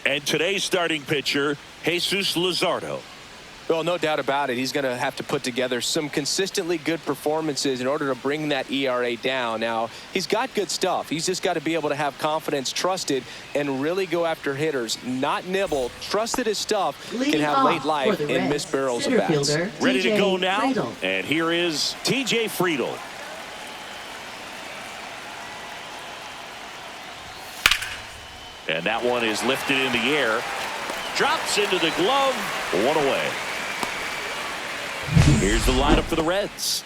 And today's starting pitcher, Jesus Luzardo. Well, no doubt about it. He's going to have to put together some consistently good performances in order to bring that ERA down. Now, he's got good stuff. He's just got to be able to have confidence, trust it, and really go after hitters. Not nibble. Trust that his stuff can have late life and miss barrels of bats. Ready to go now. And here is TJ Friedl. And that one is lifted in the air. Drops into the glove. One away. Here's the lineup for the Reds.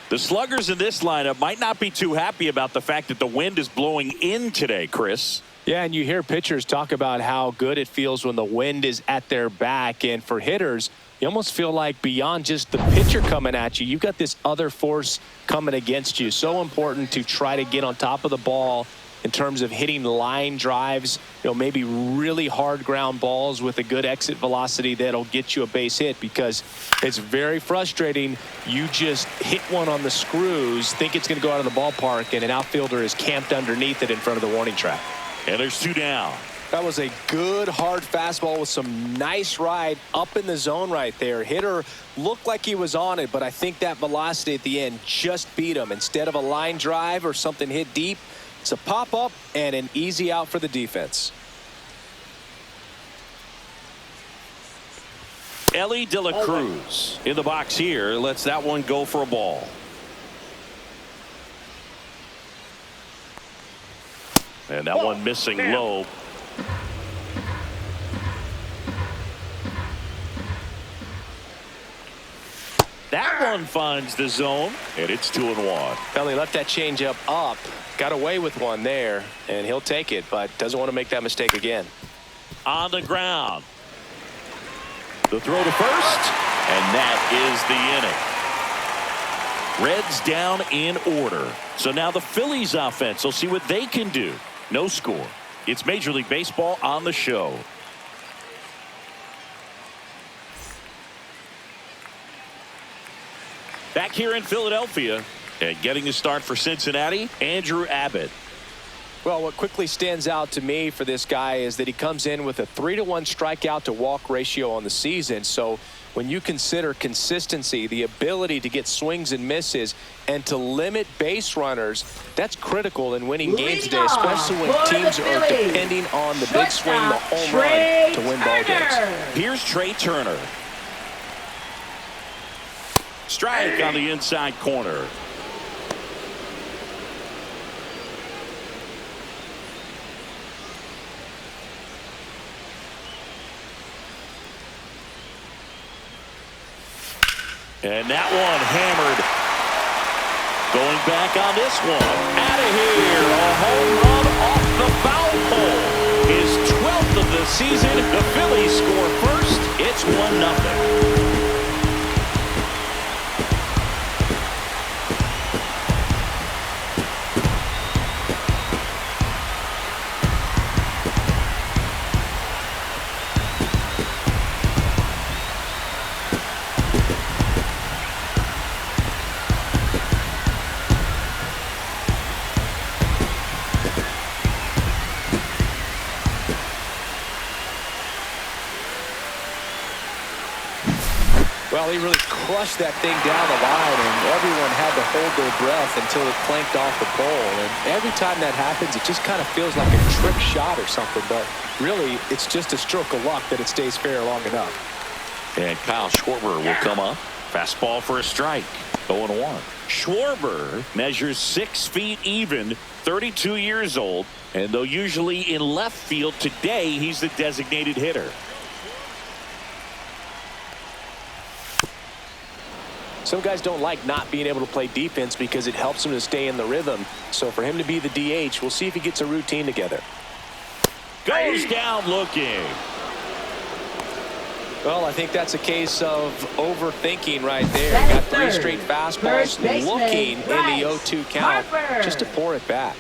The sluggers in this lineup might not be too happy about the fact that the wind is blowing in today, Chris. Yeah, and you hear pitchers talk about how good it feels when the wind is at their back. And for hitters, you almost feel like beyond just the pitcher coming at you, you've got this other force coming against you. So important to try to get on top of the ball in terms of hitting line drives, maybe really hard ground balls with a good exit velocity that'll get you a base hit, because it's very frustrating. You just hit one on the screws, think it's going to go out of the ballpark, and an outfielder is camped underneath it in front of the warning track. And there's 2 down. That was a good hard fastball with some nice ride up in the zone right there. Hitter looked like he was on it, but I think that velocity at the end just beat him. Instead of a line drive or something hit deep, it's a pop-up and an easy out for the defense. Ellie De La Cruz in the box here. Lets that one go for a ball. And that one missing low. That one finds the zone, and it's 2-1. Ellie left that changeup up. Got away with one there, and he'll take it, but doesn't want to make that mistake again. On the ground. The throw to first, and that is the inning. Reds down in order. So now the Phillies offense will see what they can do. No score. It's Major League Baseball on the show. Back here in Philadelphia, and getting the start for Cincinnati, Andrew Abbott. Well, what quickly stands out to me for this guy is that he comes in with a 3-to-1 strikeout to walk ratio on the season. So when you consider consistency, the ability to get swings and misses, and to limit base runners, that's critical in winning games today, especially when teams are depending on the big swing, the home run, to win ball games. Here's Trey Turner. Strike on the inside corner. And that one hammered. Going back on this one. Out of here. A home run off the foul pole. His 12th of the season. The Phillies score first. It's 1-0. Well, he really crushed that thing down the line, and everyone had to hold their breath until it clanked off the pole. And every time that happens, it just kind of feels like a trick shot or something. But really, it's just a stroke of luck that it stays fair long enough. And Kyle Schwarber will come up. Fastball for a strike. 0-1. Schwarber measures 6 feet even, 32 years old. And though usually in left field, today he's the designated hitter. Some guys don't like not being able to play defense because it helps them to stay in the rhythm. So for him to be the DH, we'll see if he gets a routine together. Goes down looking. Well, I think that's a case of overthinking right there. Got 3 straight fastballs, looking in the 0-2 count just to pour it back.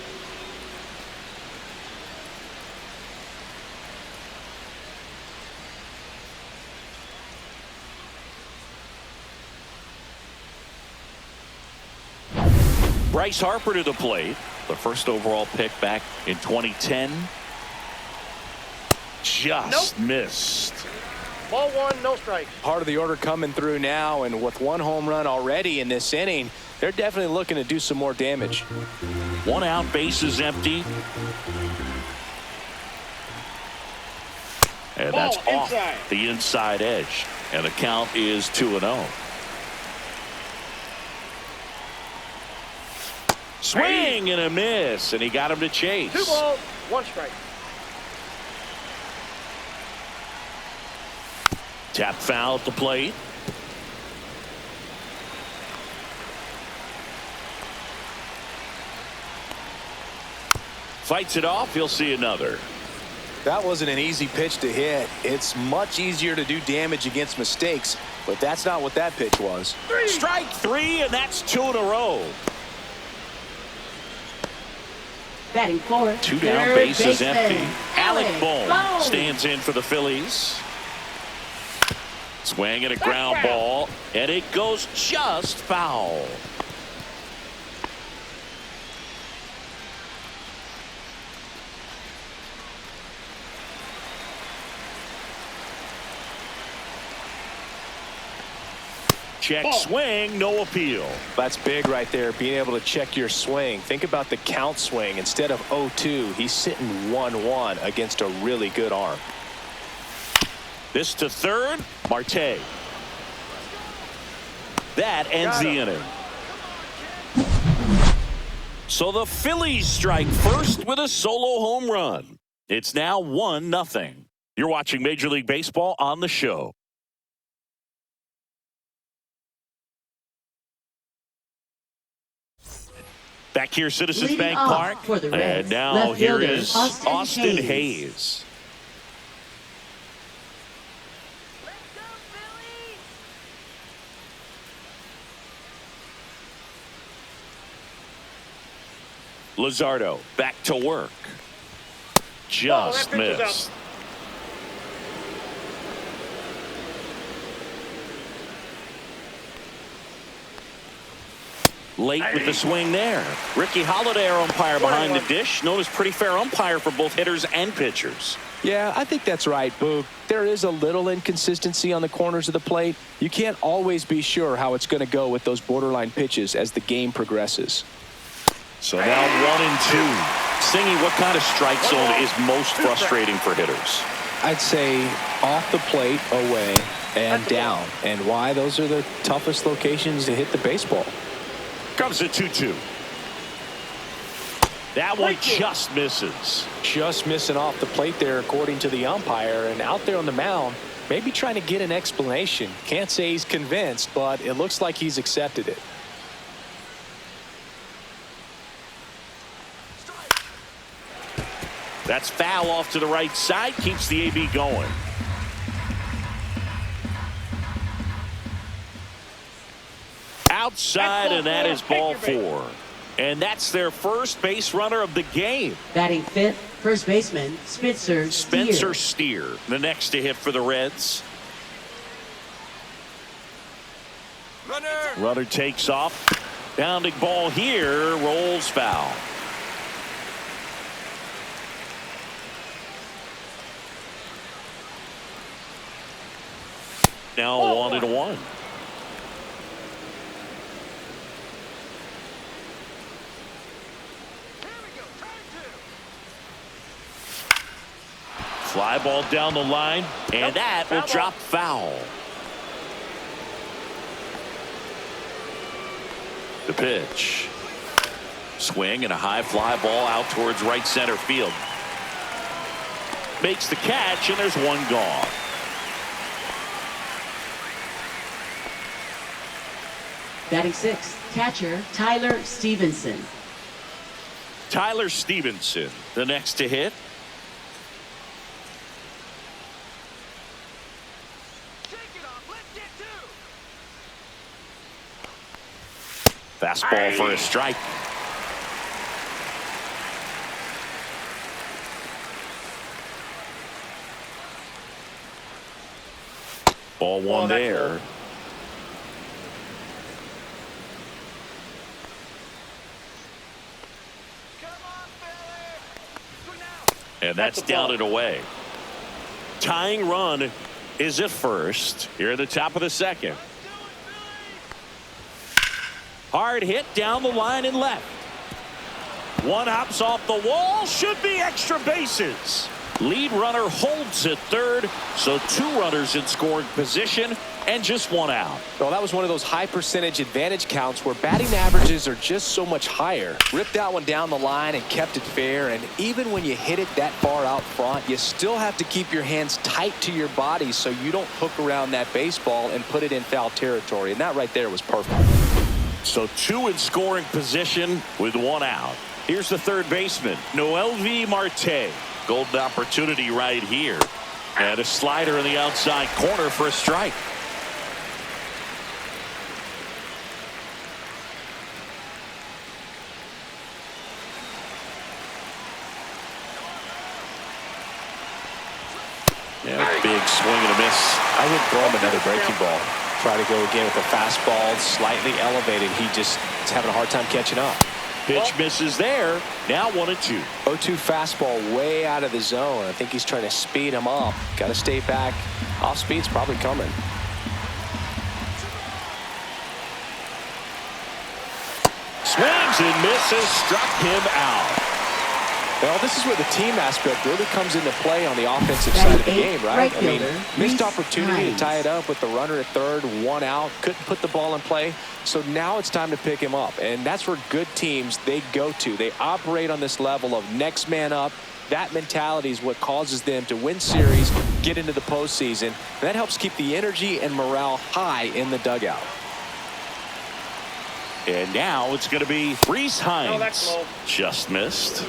Bryce Harper to the plate. The first overall pick back in 2010. Just missed. Ball one, no strike. Part of the order coming through now, and with one home run already in this inning, they're definitely looking to do some more damage. 1 out, bases empty. And that's off the inside edge. And the count is 2-0. Swing and a miss, and he got him to chase. 2 balls, 1 strike. Tap foul at the plate. Fights it off. He'll see another. That wasn't an easy pitch to hit. It's much easier to do damage against mistakes, but that's not what that pitch was. Strike 3, and that's 2 in a row. Batting fourth, 2 down, bases empty. Alec Bohm Bohm stands in for the Phillies. Swing and a ground ball, and it goes just foul. Check swing, no appeal. That's big right there, being able to check your swing. Think about the count swing. Instead of 0-2, he's sitting 1-1 against a really good arm. This to third, Marte. That ends the inning. So the Phillies strike first with a solo home run. It's now 1-0. You're watching Major League Baseball on the show. Back here, Citizens Leading Bank off Park. for the Reds, And now left here fielder, is Austin Hayes. Hayes. Luzardo back to work. Just that pitch is missed. Late with the swing there. Ricky Holiday, our umpire behind the dish, known as pretty fair umpire for both hitters and pitchers. Yeah, I think that's right, Boog. There is a little inconsistency on the corners of the plate. You can't always be sure how it's going to go with those borderline pitches as the game progresses. So now 1-2. Singy, what kind of strike zone is most frustrating for hitters? I'd say off the plate, away, and down. And why? Those are the toughest locations to hit the baseball. Comes a 2-2. That one just misses. Just missing off the plate there, according to the umpire. And out there on the mound, maybe trying to get an explanation. Can't say he's convinced, but it looks like he's accepted it. That's foul off to the right side. Keeps the AB going. Outside, and that is ball 4. And that's their first base runner of the game. Batting fifth, first baseman, Spencer Steer, the next to hit for the Reds. Runner takes off. Bounding ball here, rolls foul. Now 1-1. Fly ball down the line, and that will drop foul. The pitch. Swing and a high fly ball out towards right center field. Makes the catch, and there's one gone. Batting sixth, catcher Tyler Stevenson. Tyler Stevenson, the next to hit. Fastball for a strike. Ball one there. And that's down and away. tying run is at first here at the top of the second. Hard hit down the line and left. One hops off the wall. Should be extra bases. Lead runner holds at third, so 2 runners in scoring position and just 1 out. Well, that was one of those high percentage advantage counts where batting averages are just so much higher. Ripped that one down the line and kept it fair, and even when you hit it that far out front, you still have to keep your hands tight to your body so you don't hook around that baseball and put it in foul territory, and that right there was perfect. So 2 in scoring position with 1 out. Here's the third baseman, Mlb Envivo. Golden opportunity right here. And a slider in the outside corner for a strike. Yeah, big swing and a miss. I would throw him another breaking ball. Try to go again with a fastball slightly elevated. He just is having a hard time catching up. Pitch misses there. Now 1-2. 0-2 fastball way out of the zone. I think he's trying to speed him up. Got to stay back. Off speed's probably coming. Swings and misses. Struck him out. Well, this is where the team aspect really comes into play on the offensive side of the game, right? I mean, missed opportunity to tie it up with the runner at third, 1 out, couldn't put the ball in play. So now it's time to pick him up, and that's where good teams, they go to. They operate on this level of next man up. That mentality is what causes them to win series, get into the postseason, and that helps keep the energy and morale high in the dugout. And now it's going to be Reese Hines. No, that's low. Just missed.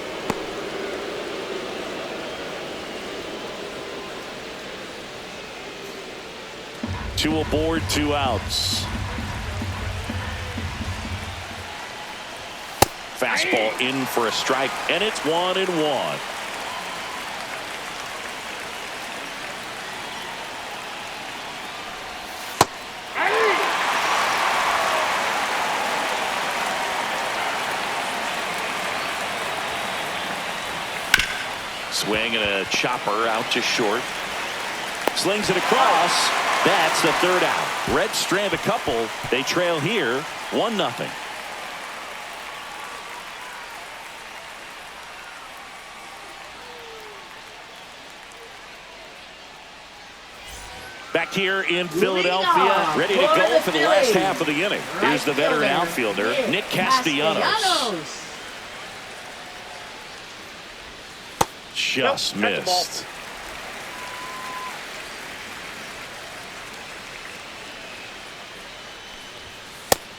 Two aboard, 2 outs. Fastball in for a strike, and it's 1-1. Swing and a chopper out to short. Slings it across. That's the 3rd out. Reds strand a couple. They trail here 1-0. Back here in Philadelphia, ready to go for the last half of the inning. Here's the veteran outfielder, Nick Castellanos. Just missed.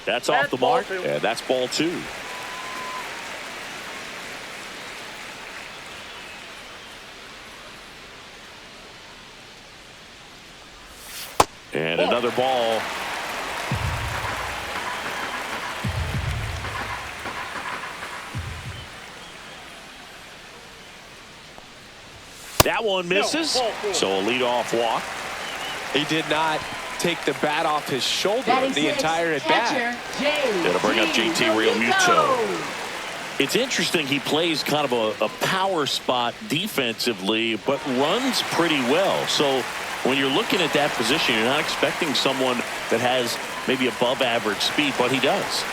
That's off the mark, and that's ball 2. And another ball. That one misses, so a leadoff walk. He did not take the bat off his shoulder the entire at bat. It'll bring up JT Realmuto. It's interesting, he plays kind of a power spot defensively, but runs pretty well. So when you're looking at that position, you're not expecting someone that has maybe above average speed, but he does.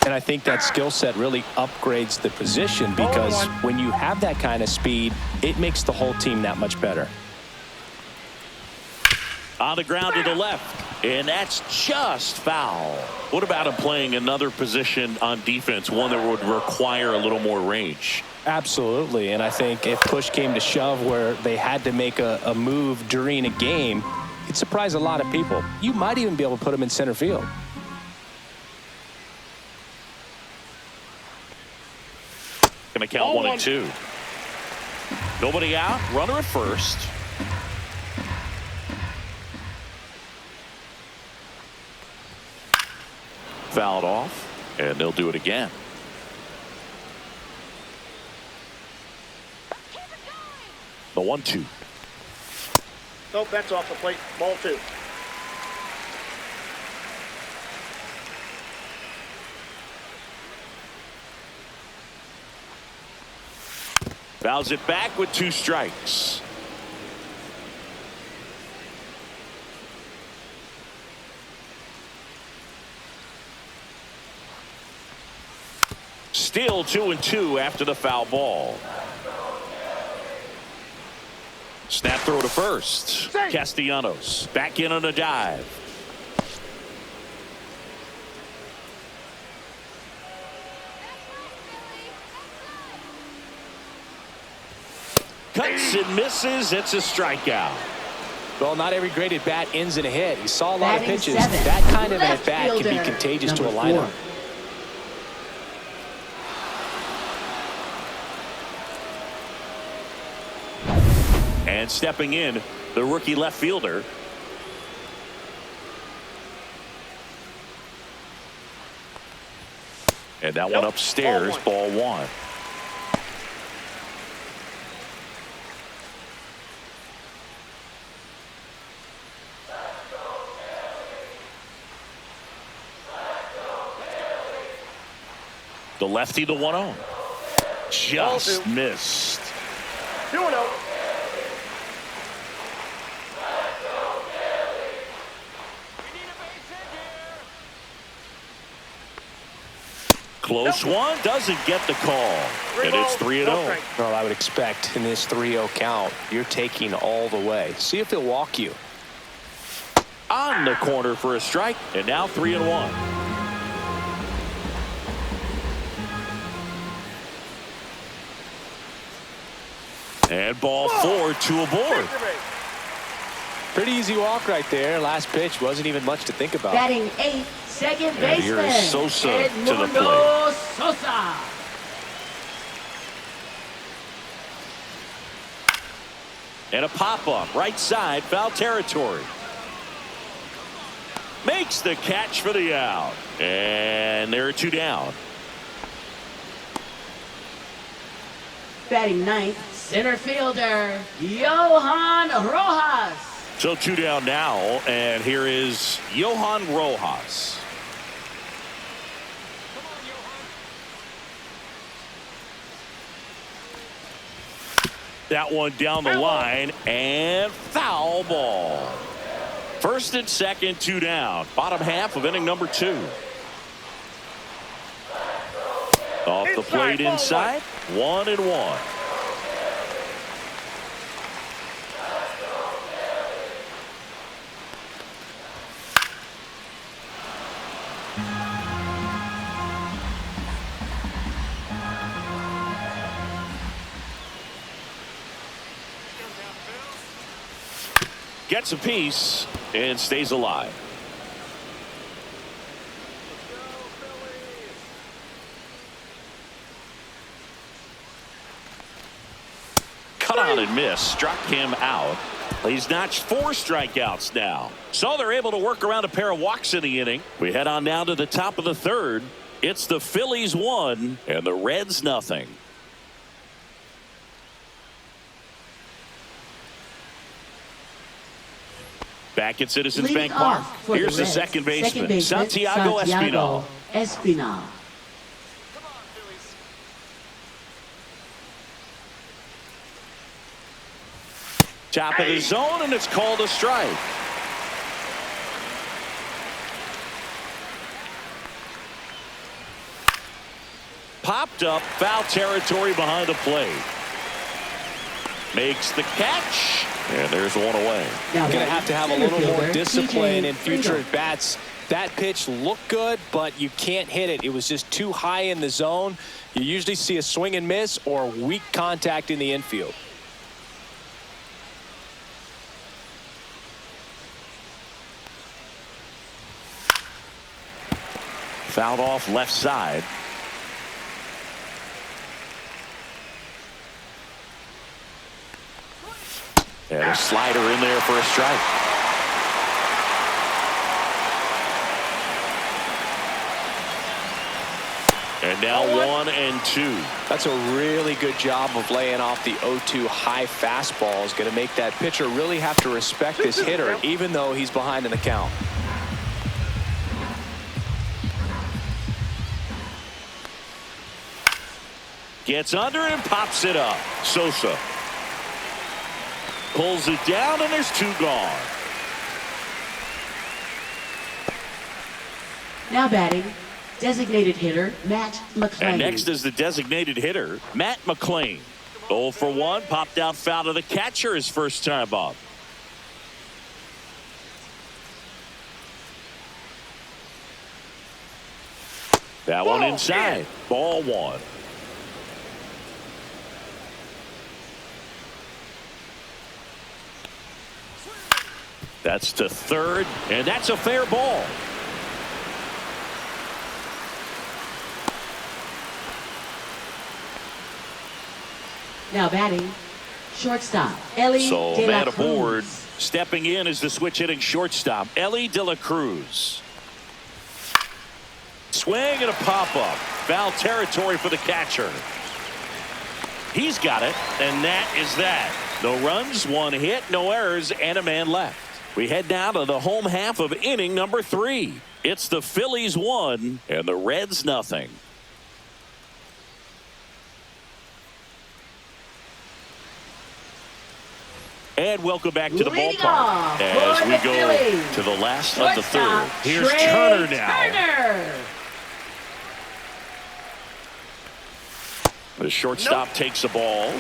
And I think that skill set really upgrades the position, because when you have that kind of speed, it makes the whole team that much better. On the ground to the left, and that's just foul. What about him playing another position on defense, one that would require a little more range? Absolutely, and I think if push came to shove where they had to make a move during a game, it'd surprise a lot of people. You might even be able to put him in center field. Going to count 1-2. Nobody out. Runner at first. Fouled off, and they'll do it again. The 1-2. Nope, that's off the plate. Ball 2. Fouls it back with 2 strikes. Still 2-2 after the foul ball. Snap throw to first. Castellanos back in on a dive. Cuts and misses. It's a strikeout. Well, not every great at bat ends in a hit. He saw a lot of Batting pitches. 7. That kind of at bat can be Fielder, contagious to a number lineup. 4. And stepping in, the rookie left fielder. And that one upstairs, ball 1. The lefty, the 1-0. Just missed. 2-0. Close one, doesn't get the call. And it's 3-0. Well, I would expect in this 3-0 count, you're taking all the way. See if he'll walk you. On the corner for a strike, and now 3-1. And ball 4, 2 aboard. Pretty easy walk right there. Last pitch wasn't even much to think about. Batting 8, second And baseman. here is Sosa to the Edmundo plate. Sosa. And a pop-up, right side, foul territory. Makes the catch for the out. And there are 2 down. Batting 9th, center fielder, Johan Rojas. So 2 down now, and here is Johan Rojas. That one down the line, and foul ball. First and second, 2 down. Bottom half of inning number 2. Off the plate inside, 1-1. Gets a piece and stays alive. Cut on and miss. Struck him out. He's notched 4 strikeouts now. So they're able to work around a pair of walks in the inning. We head on down to the top of the 3rd. It's the Phillies 1 and the Reds nothing. Back at Citizens Bank Park. Here's the second baseman, Santiago Espinal. Espinal. Top of the zone, and it's called a strike. Popped up, foul territory behind the plate. Makes the catch, and there's one away. You're going to have a little more discipline in future at bats. That pitch looked good, but you can't hit it. It was just too high in the zone. You usually see a swing and miss or weak contact in the infield. Fouled off left side. And a slider in there for a strike. And now 1-2. That's a really good job of laying off the 0-2 high fastball. Is going to make that pitcher really have to respect this hitter, even though he's behind in the count. Gets under and pops it up. Sosa pulls it down, and there's 2 gone. Now batting, designated hitter, Matt McClain. And next is the designated hitter, Matt McClain. 0 for 1, popped out foul to the catcher his first time up. That one inside. Ball 1. That's to third, and that's a fair ball. Now batting, shortstop, Ellie So De La man aboard. Cruz. Stepping in is the switch hitting shortstop, Ellie De La Cruz. Swing and a pop-up. Foul territory for the catcher. He's got it, and that is that. No runs, 1 hit, no errors, and a man left. We head now to the home half of inning number 3. It's the Phillies 1 and the Reds nothing. And welcome back to the Leading ballpark off as for we the go Phillies, to the last of the shortstop, third. Here's Trey Turner now. Turner. The shortstop takes the ball.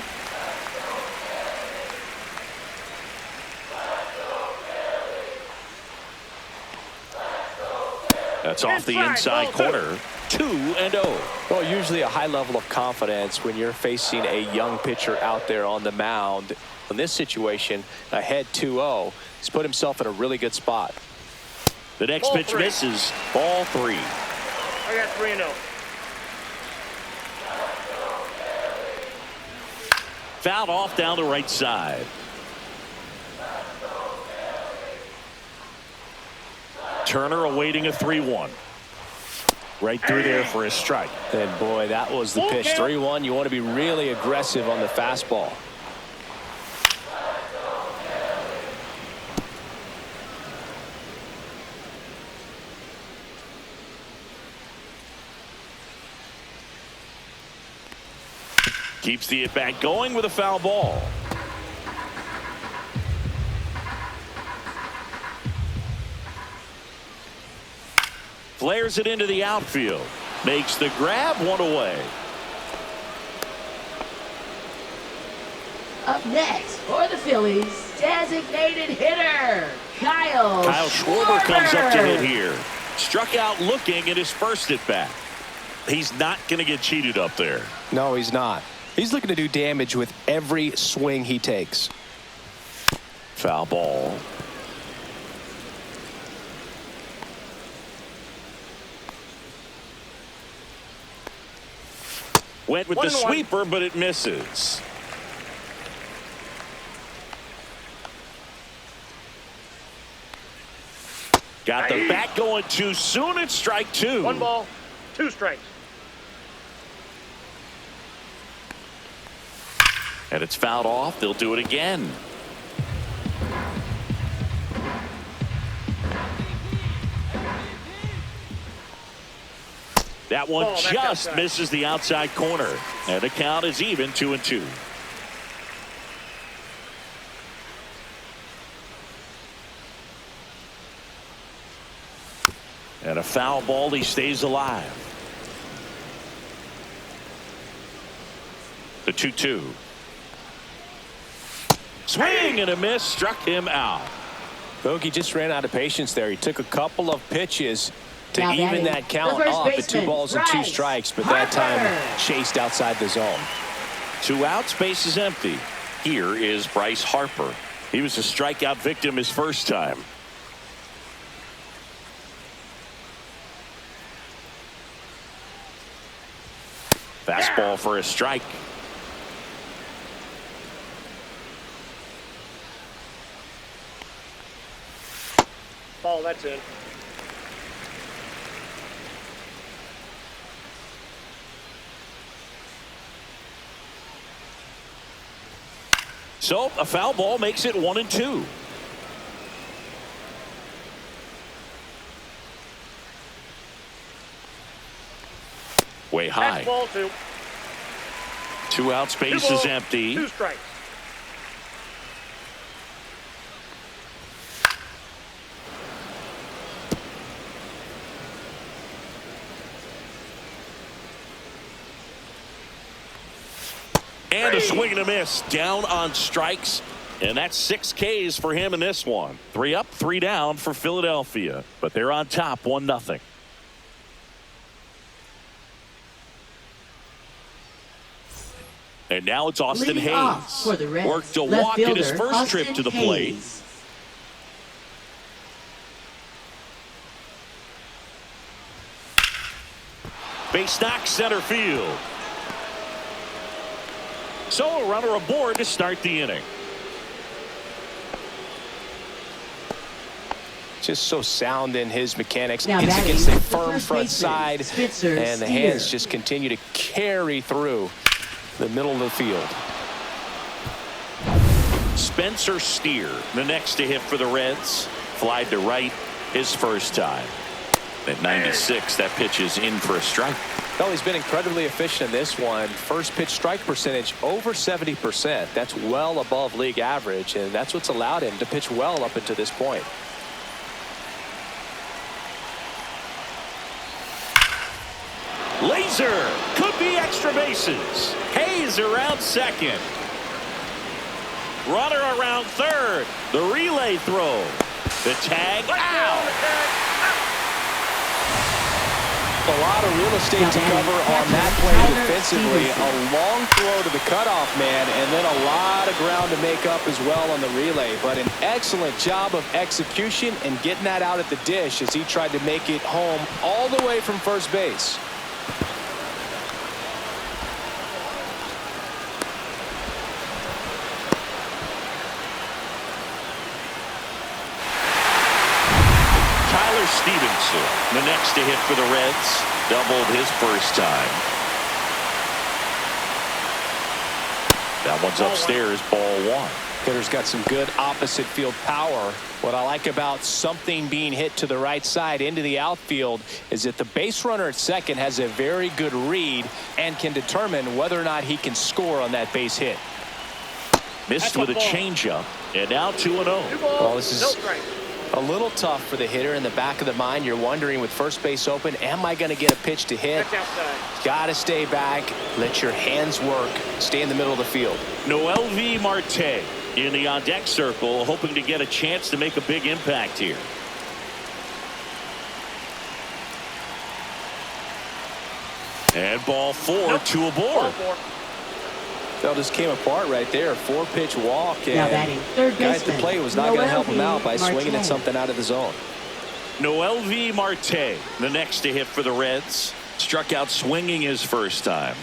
That's off the inside corner. 2-0. Well, usually a high level of confidence when you're facing a young pitcher out there on the mound. In this situation, ahead 2-0, he's put himself in a really good spot. The next Ball pitch 3. misses. Ball 3. I got 3-0. Fouled off down the right side. Turner awaiting a 3-1. Right through there for a strike. And boy, that was the pitch. 3-1. You want to be really aggressive on the fastball. Keeps the at-bat going with a foul ball. Flares it into the outfield. Makes the grab, 1 away. Up next for the Phillies, designated hitter, Kyle Schwarber comes up to hit here. Struck out looking at his first at-bat. He's not going to get cheated up there. No, he's not. He's looking to do damage with every swing he takes. Foul ball. Went with the 1-1. sweeper, but it misses. Got the bat going too soon. It's strike 2. 1 ball, 2 strikes. And it's fouled off. They'll do it again. That one Ball, that's just outside. misses the outside corner. And the count is even, 2-2. And a foul ball. He stays alive. The 2-2. Swing and a miss, struck him out. Bogey just ran out of patience there. He took a couple of pitches to Now even batting, that count the first up at 2 baseman, balls and 2 Bryce strikes, but that time Harper. chased outside the zone. 2 outs, base is empty. Here is Bryce Harper. He was a strikeout victim his first time. Fastball for a strike. Ball, that's in. So a foul ball makes it 1-2. Way high. That's ball 2. 2 outs, base is empty. 2 strikes. And a swing and a miss, down on strikes. And that's 6 Ks for him in this one. 3 up, 3 down for Philadelphia. But they're on top, 1-0. And now it's Austin Leading off Hayes. for the Reds, Worked a left walk in his fielder, first trip Austin to the plate. Hayes. Base knock, center field. So a runner aboard to start the inning. Just so sound in his mechanics. Now Hits batting, against a the firm first front baseman, side. Spencer And the Steer. hands just continue to carry through the middle of the field. Spencer Steer, the next to hit for the Reds. Flied to right his first time. At 96, that pitch is in for a strike. Well, he's been incredibly efficient in this one. First pitch strike percentage over 70%. That's well above league average, and that's what's allowed him to pitch well up until this point. Laser could be extra bases. Hayes around second. Runner around third. The relay throw. The tag out. A lot of real estate to cover on that play defensively. A long throw to the cutoff man, and then a lot of ground to make up as well on the relay. But an excellent job of execution and getting that out at the dish as he tried to make it home all the way from first base. Stevenson, the next to hit for the Reds, doubled his first time. That one's upstairs, ball 1. Hitter's got some good opposite field power. What I like about something being hit to the right side into the outfield is that the base runner at second has a very good read and can determine whether or not he can score on that base hit. Missed with a changeup, and now 2-0. Well, this is a little tough for the hitter in the back of the mind. You're wondering with first base open, am I going to get a pitch to hit? Got to stay back. Let your hands work. Stay in the middle of the field. Mlb Marte in the on-deck circle, hoping to get a chance to make a big impact here. And ball 4, 2 aboard. That just came apart right there. 4-pitch walk, Now batting, third guy at the baseman, plate was not going to help him out by Marte. swinging at something out of the zone. Mlb Marte, the next to hit for the Reds, struck out swinging his first time.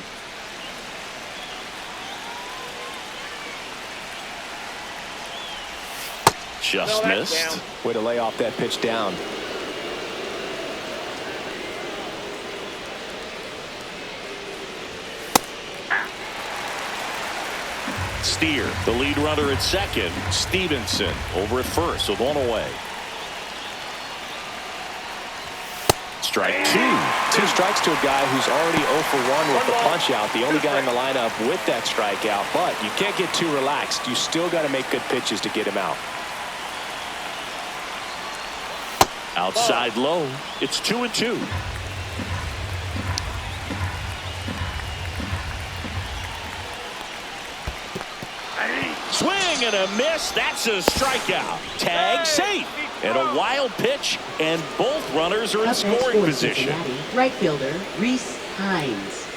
Just missed. Way to lay off that pitch down. Steer, the lead runner at second. Stevenson over at first with 1 away. Strike 2. 2 strikes to a guy who's already 0 for 1 with the punch out. The only guy in the lineup with that strikeout. But you can't get too relaxed. You still got to make good pitches to get him out. Outside low. It's 2-2. Swing and a miss. That's a strikeout. Tag safe. And a wild pitch, and both runners are in scoring position. Right fielder, Reese Hines.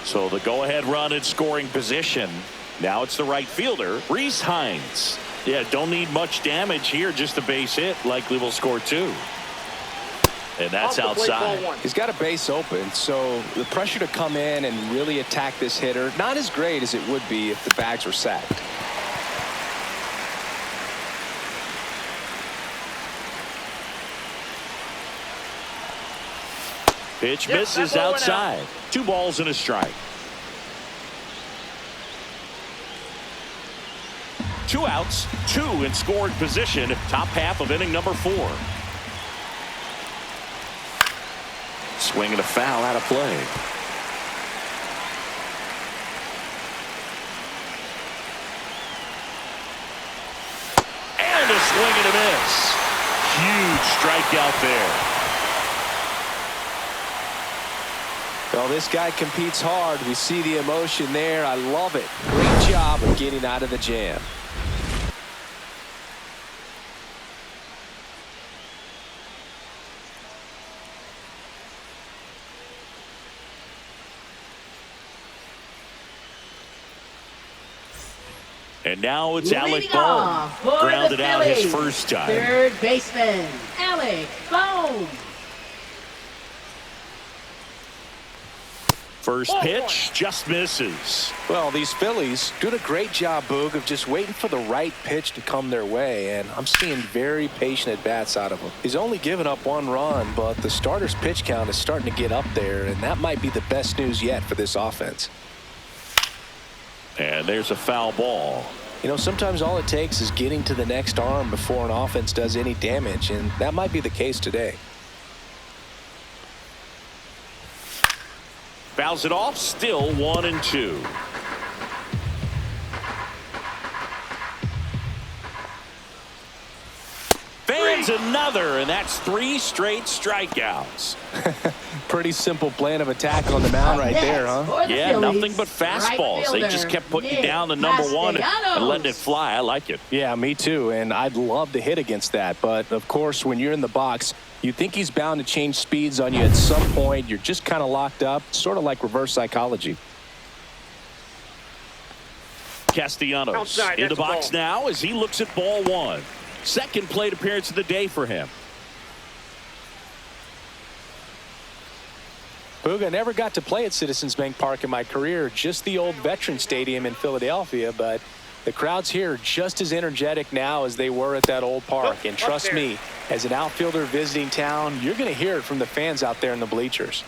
So the go-ahead run in scoring position. Now it's the right fielder, Reese Hines. Yeah, don't need much damage here, just a base hit. Likely will score 2. And that's outside. He's got a base open, so the pressure to come in and really attack this hitter, not as great as it would be if the bags were sacked. Pitch misses outside. 2 balls and a strike. 2 outs, 2 in scored position. Top half of inning number 4. Swing and a foul out of play. swing and a miss. Huge strikeout there. Well, this guy competes hard. We see the emotion there. I love it. Great job of getting out of the jam. And now it's Alec Leading Bohm. off for Grounded the out his Phillies, first time. third baseman, Alec Bohm. First pitch just misses. Well, these Phillies doing a great job, Boog, of just waiting for the right pitch to come their way, and I'm seeing very patient at-bats out of him. He's only given up 1 run, but the starter's pitch count is starting to get up there, and that might be the best news yet for this offense. And there's a foul ball. You know, sometimes all it takes is getting to the next arm before an offense does any damage, and that might be the case today. Fouls it off, still 1-2. Fans another, and that's 3 straight strikeouts. Pretty simple plan of attack on the mound right there, huh? Yeah, nothing but fastballs. They just kept putting down the number 1 and letting it fly. I like it. Yeah, me too, and I'd love to hit against that. But, of course, when you're in the box, you think he's bound to change speeds on you at some point. You're just kind of locked up, sort of like reverse psychology. Castellanos Outside, in the that's a box ball. now as he looks at ball 1. Second plate appearance of the day for him. Boog, I never got to play at Citizens Bank Park in my career, just the old Veteran Stadium in Philadelphia, but the crowds here are just as energetic now as they were at that old park. And trust me, as an outfielder visiting town, you're going to hear it from the fans out there in the bleachers.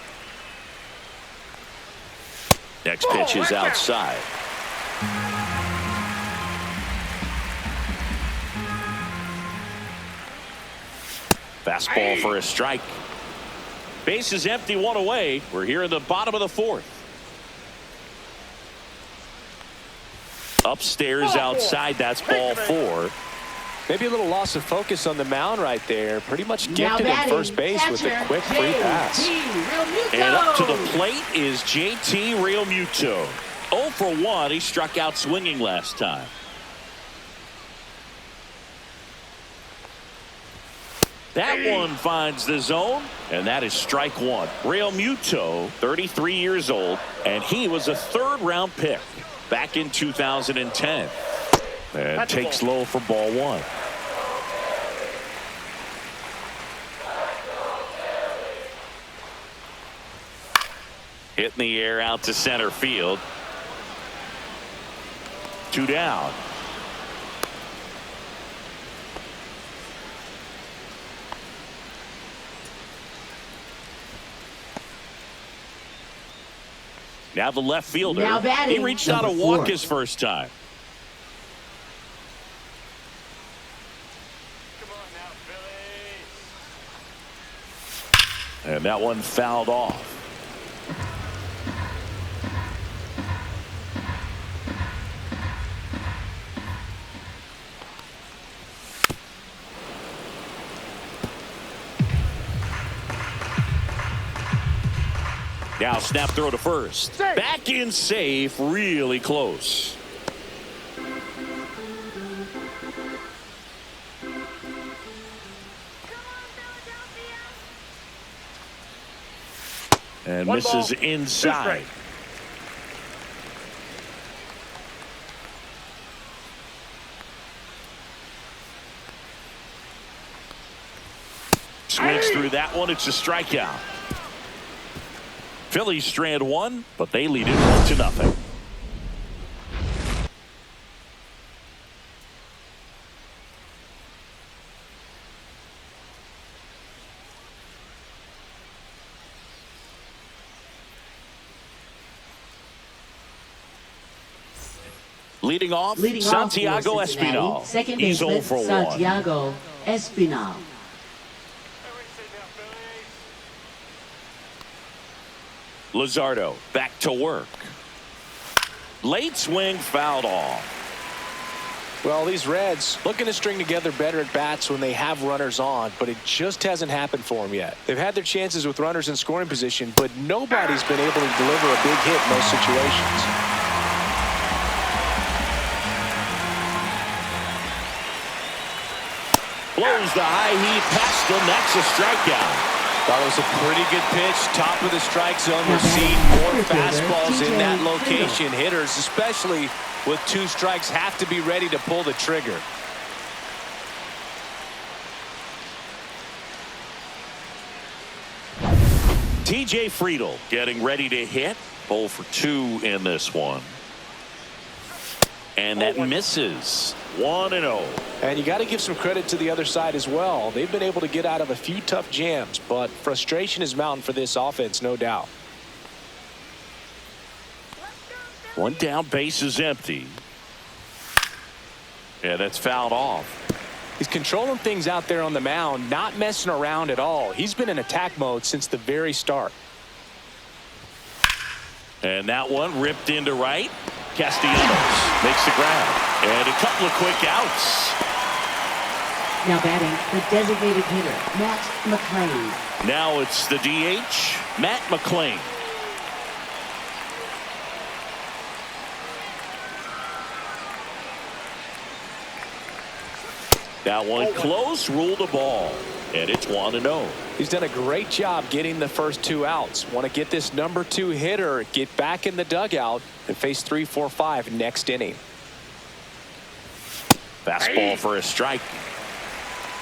Next pitch is outside. Fastball for a strike. Base is empty, 1 away. We're here in the bottom of the 4th. Upstairs outside, that's ball 4. Maybe a little loss of focus on the mound right there. Pretty much Now gifted at batting, first base with a catcher, quick free pass. JT And up to the Realmuto. plate is JT Realmuto. 0 for 1. He struck out swinging last time. That one finds the zone, and that is strike 1. Realmuto, 33 years old, and he was a 3rd-round pick back in 2010. And takes low for ball 1. Hit in the air out to center field. 2 down. Now the left fielder. Now batting, He reached out a number walk 4. his first time. And that one fouled off. Now snap throw to first. Safe. Back in safe, really close. And 1 misses ball, 2 inside. strikes. Swings through that one. It's a strikeout. Phillies strand 1, but they lead it 1-0. Leading off, Santiago for Cincinnati, Espinal. Second He's 0 baseman, for 1. Santiago Espinal. Luzardo back to work. Late swing fouled off. Well, these Reds looking to string together better at bats when they have runners on, but it just hasn't happened for them yet. They've had their chances with runners in scoring position, but nobody's been able to deliver a big hit in those situations. Blows the high heat past him. That's a strikeout. That was a pretty good pitch. Top of the strike zone. We're seeing more fastballs in that location. Hitters, especially with 2 strikes, have to be ready to pull the trigger. TJ Friedl getting ready to hit. 0 for 2 in this one. And that misses. 1-0. And you got to give some credit to the other side as well. They've been able to get out of a few tough jams, but frustration is mounting for this offense, no doubt. 1 down, base is empty. Yeah, that's fouled off. He's controlling things out there on the mound, not messing around at all. He's been in attack mode since the very start. And that one ripped into right. Castellanos makes the grab. And a couple of quick outs. Now batting, the designated hitter, Matt McLain. Now it's the DH, Matt McLain. That one close, ruled a ball. And it's 1-0. He's done a great job getting the first 2 outs. Want to get this number 2 hitter, get back in the dugout, and face 3, 4, 5 next inning. Fastball for a strike.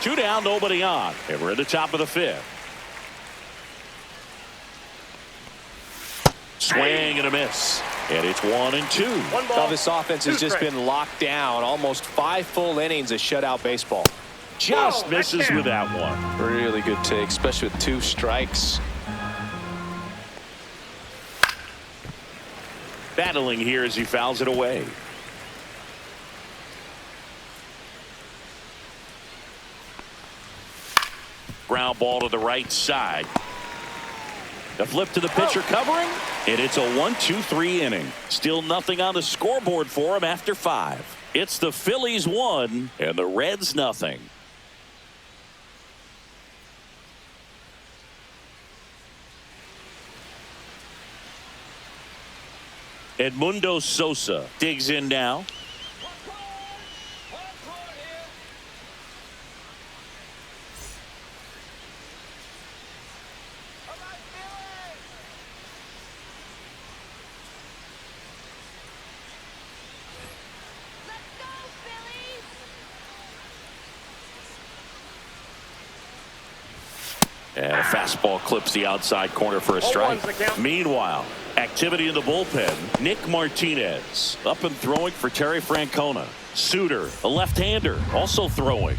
2 down, nobody on. And we're at the top of the 5th. Swing and a miss. And it's 1-2. Well, this offense has just been locked down. Almost 5 full innings of shutout baseball. Just misses with that one. Really good take, especially with 2 strikes. Battling here as he fouls it away. Ground ball to the right side. The flip to the pitcher covering. And it's a 1-2-3 inning. Still nothing on the scoreboard for him after 5. It's the Phillies 1 and the Reds nothing. Edmundo Sosa digs in now. And a fastball clips the outside corner for a strike. Meanwhile, activity in the bullpen. Nick Martinez up and throwing for Terry Francona. Suter, a left-hander, also throwing.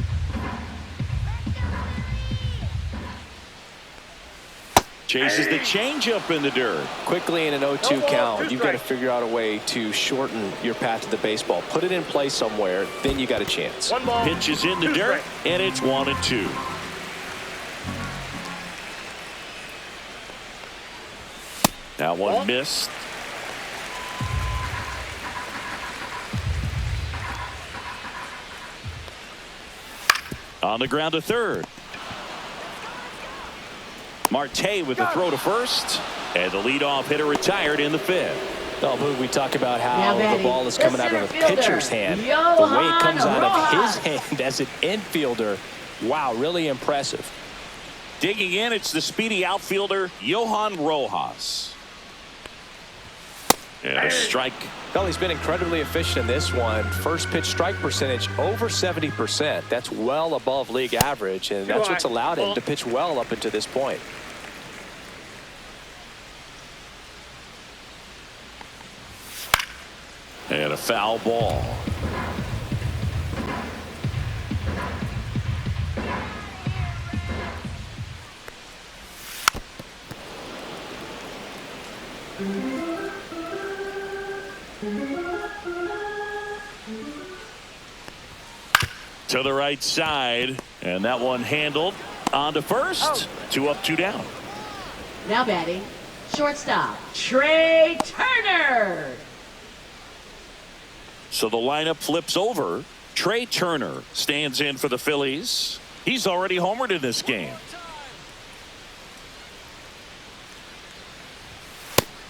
Chases the changeup in the dirt. Quickly in an 0-2 count, you've got to figure out a way to shorten your path to the baseball. Put it in play somewhere, then you got a chance. Pitch is in the dirt, and it's 1-2. That one missed. On the ground to third. Marte with the throw to first. And the leadoff hitter retired in the 5th. Oh, Boog, we talk about how the ball is coming out of the pitcher's hand. The way it comes out of his hand as an infielder. Wow, really impressive. Digging in, it's the speedy outfielder, Johan Rojas. And a strike. Well, he's been incredibly efficient in this one. First pitch strike percentage over 70%. That's well above league average, and that's what's allowed him to pitch well up until this point. And a foul ball. To the right side, and that one handled on to first. 2 up, 2 down. Now batting, shortstop, Trey Turner. So the lineup flips over. Trey Turner stands in for the Phillies. He's already homered in this game.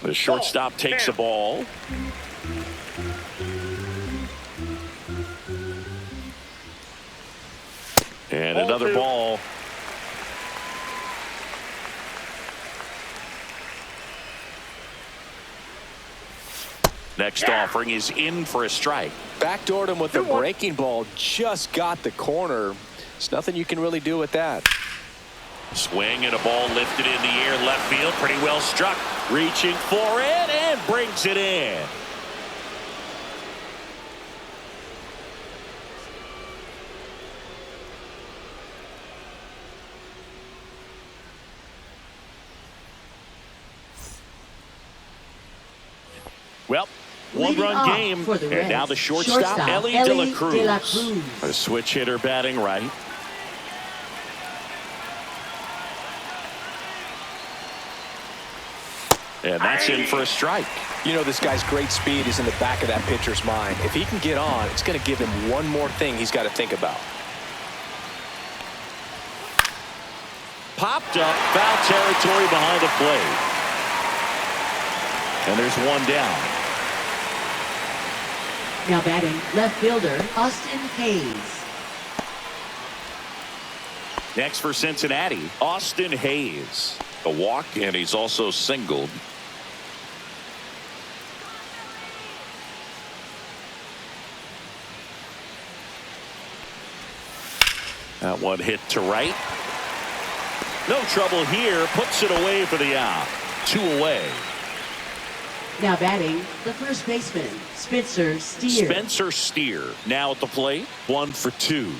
The shortstop takes the ball. And another ball. Next offering is in for a strike. Backdoored him with a breaking ball. Just got the corner. There's nothing you can really do with that. Swing and a ball lifted in the air left field. Pretty well struck. Reaching for it and brings it in. Well, one-run game, and now the shortstop, Ellie De La Cruz. A switch hitter batting right. And that's in for a strike. You know, this guy's great speed is in the back of that pitcher's mind. If he can get on, it's going to give him one more thing he's got to think about. Popped up, foul territory behind the plate. And there's one down. Now batting, left fielder, Austin Hayes. Next for Cincinnati, Austin Hayes. A walk, and he's also singled. That one hit to right. No trouble here. Puts it away for the out. 2 away. Now batting, the first baseman, Spencer Steer. Spencer Steer now at the plate. 1 for 2.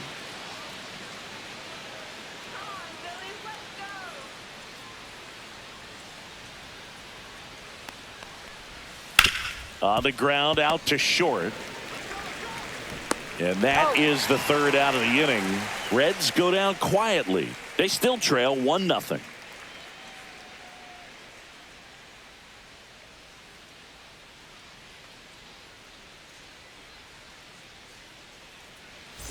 On the ground, out to short. And that is the third out of the inning. Reds go down quietly. They still trail 1-0.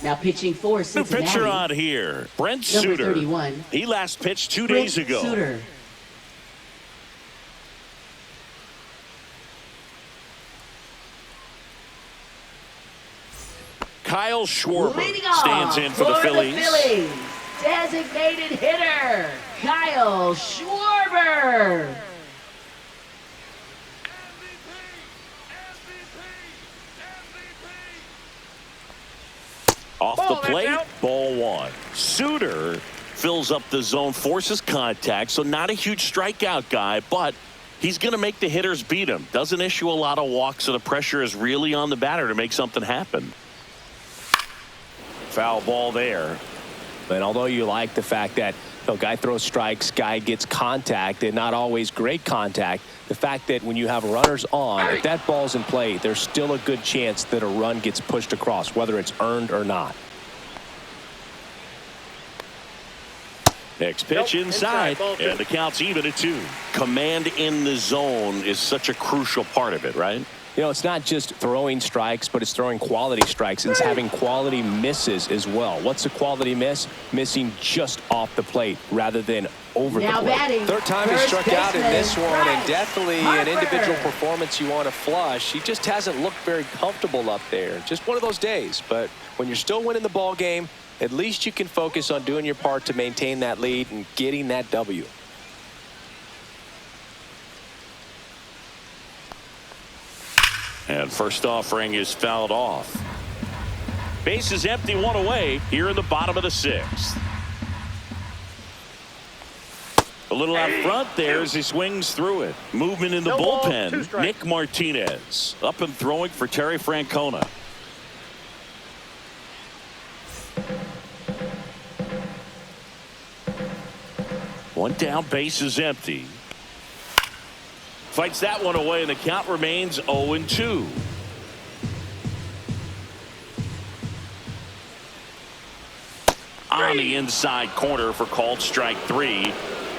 Now pitching for New Cincinnati. pitcher on here, Brent Number Suter. 31. He last pitched 2 days ago. Suter. Kyle Schwarber Leading off stands in for the Phillies. Designated hitter, Kyle Schwarber. Off the plate, ball 1. Suter fills up the zone, forces contact, so not a huge strikeout guy, but he's going to make the hitters beat him. Doesn't issue a lot of walks, so the pressure is really on the batter to make something happen. Foul ball there. And although you like the fact that the guy throws strikes, guy gets contact, and not always great contact, the fact that when you have runners on, if that ball's in play, there's still a good chance that a run gets pushed across, whether it's earned or not. Next pitch inside, and the count's even at 2. Command in the zone is such a crucial part of it, right? You know, it's not just throwing strikes, but it's throwing quality strikes. It's having quality misses as well. What's a quality miss? Missing just off the plate rather than over the plate. Batting, third time he struck out in this one, and definitely an individual performance you want to flush. He just hasn't looked very comfortable up there. Just one of those days. But when you're still winning the ball game, at least you can focus on doing your part to maintain that lead and getting that W. And first offering is fouled off. Base is empty, 1 away here in the bottom of the 6th. A little out front there as he swings through it. Movement in the bullpen. Nick Martinez up and throwing for Terry Francona. One down, base is empty. Fights that one away, and the count remains 0-2. On the inside corner for called strike 3.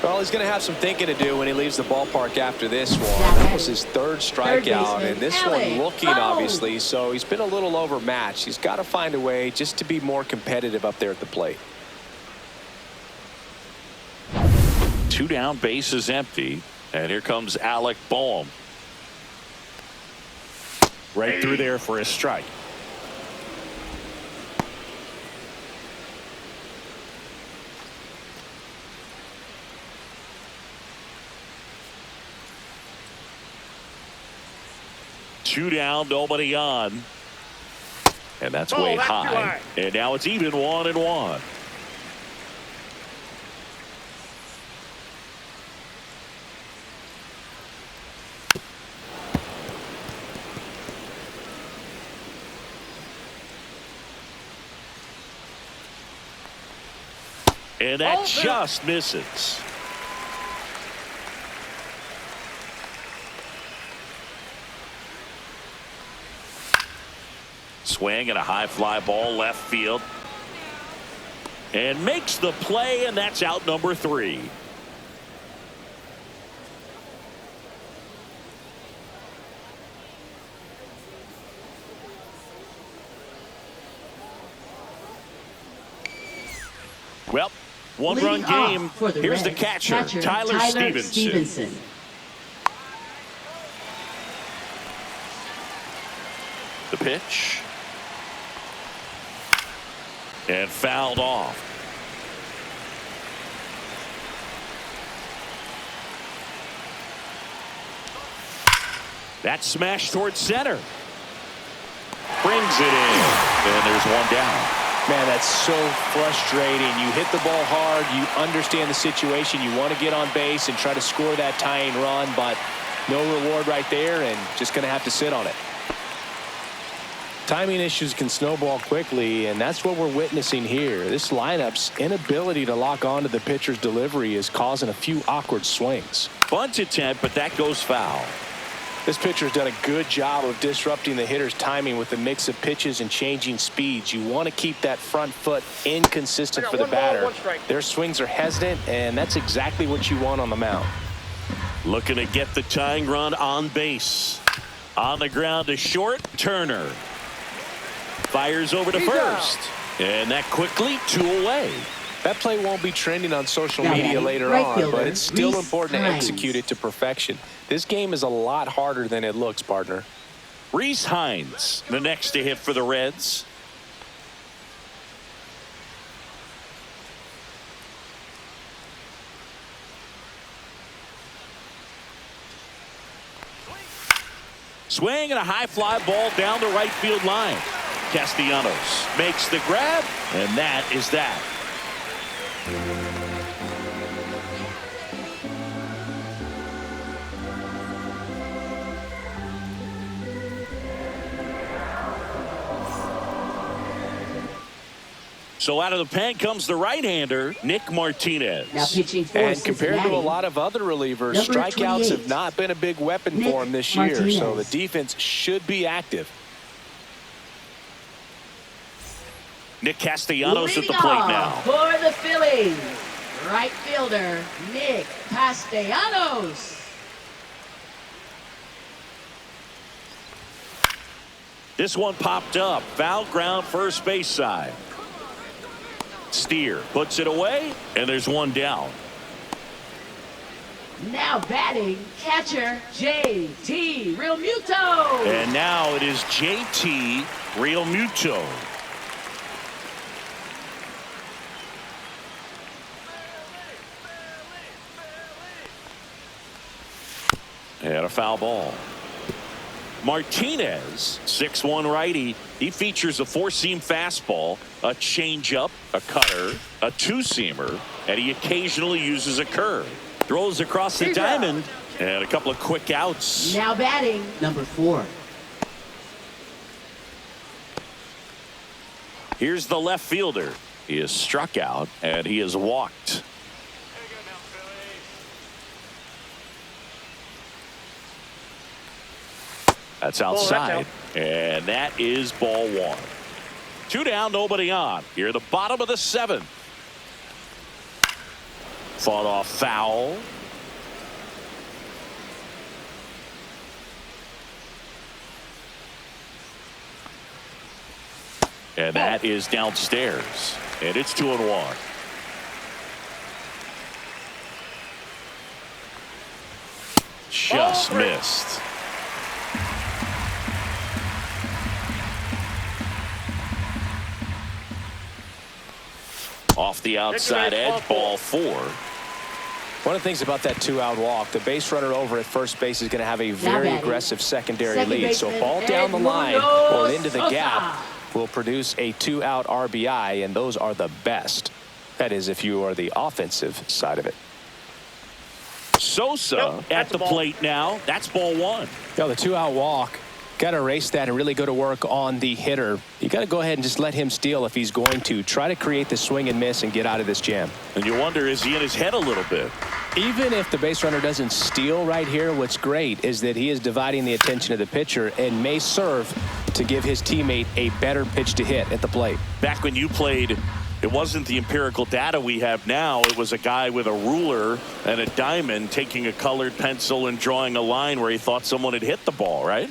Well, he's going to have some thinking to do when he leaves the ballpark after this one. That was his third strikeout, and this one looking, obviously, so he's been a little overmatched. He's got to find a way just to be more competitive up there at the plate. 2 down, bases empty, and here comes Alec Boehm. Right through there for a strike. Two down, nobody on. And that's way high. And now it's even 1-1. And that just misses. Swing and a high fly ball left field. And makes the play, and that's out number 3. Well, one-run game. Here's the catcher, Tyler Stevenson. The pitch. And fouled off. That smash towards center. Brings it in. And there's one down. Man, that's so frustrating. You hit the ball hard. You understand the situation. You want to get on base and try to score that tying run, but no reward right there, and just going to have to sit on it. Timing issues can snowball quickly, and that's what we're witnessing here. This lineup's inability to lock onto the pitcher's delivery is causing a few awkward swings. Bunt attempt, but that goes foul. This pitcher's done a good job of disrupting the hitter's timing with a mix of pitches and changing speeds. You want to keep that front foot inconsistent for the batter. Their swings are hesitant, and that's exactly what you want on the mound. Looking to get the tying run on base. On the ground to short, Turner. Fires over to first. And that quickly 2 away. That play won't be trending on social media later on, but it's still important to execute it to perfection. This game is a lot harder than it looks, partner. Rhys Hines, the next to hit for the Reds. Swing and a high fly ball down the right field line. Castellanos makes the grab, and that is that. So out of the pen comes the right-hander, Nick Martinez. Now pitching for And Cincinnati, compared to a lot of other relievers, strikeouts have not been a big weapon for him this year, so the defense should be active. Nick Castellanos at the plate now. For the Phillies, right fielder, Nick Castellanos. This one popped up. Foul ground first base side. Steer puts it away, and there's one down. Now batting, catcher, JT Realmuto. And now it is JT Realmuto. And a foul ball. Martinez, 6'1" righty. He features a 4-seam fastball, a changeup, a cutter, a 2-seamer, and he occasionally uses a curve. Throws across the diamond, and a couple of quick outs. Now batting, number 4. Here's the left fielder. He is struck out, and he is walked. That's outside, and that is ball 1. 2 down, nobody on. Here at the bottom of the 7th. Fought off foul. And that is downstairs. And it's 2-1. Just missed. Off the outside edge, ball 4. One of the things about that 2-out walk, the base runner over at first base is going to have a very aggressive secondary lead. So a ball down the line or into the gap will produce a 2-out RBI, and those are the best. That is, if you are the offensive side of it. Sosa at the plate now. That's ball 1. The 2-out walk, got to erase that and really go to work on the hitter. You got to go ahead and just let him steal if he's going to. Try to create the swing and miss and get out of this jam. And you wonder, is he in his head a little bit? Even if the base runner doesn't steal right here, what's great is that he is dividing the attention of the pitcher and may serve to give his teammate a better pitch to hit at the plate. Back when you played, it wasn't the empirical data we have now. It was a guy with a ruler and a diamond taking a colored pencil and drawing a line where he thought someone had hit the ball, right?